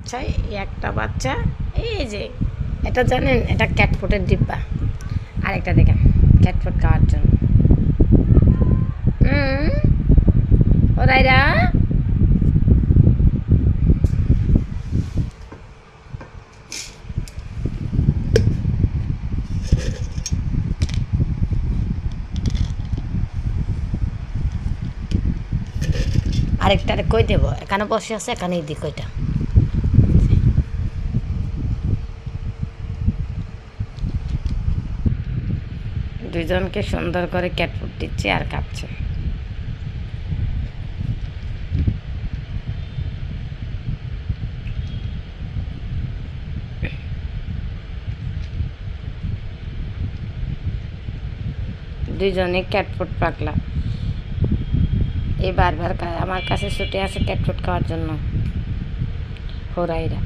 চাই একটা বাচ্চা এই যে এটা জানেন এটা ক্যাটফুটের ডিব্বা আরেকটা দেখেন ক্যাটফুট খাওয়ার জন্য ওরাইরা আরেকটারে কই দেব এখানে বসে আছে এখানেই দিক ওইটা দুজনকে সুন্দর করে ক্যাটফুট দিচ্ছে আর খাচ্ছে দুজনে ক্যাটফুট পাগলা এই বারবার আমার কাছে ছুটে আসে ক্যাটফুট খাওয়ার জন্য হোরাইরা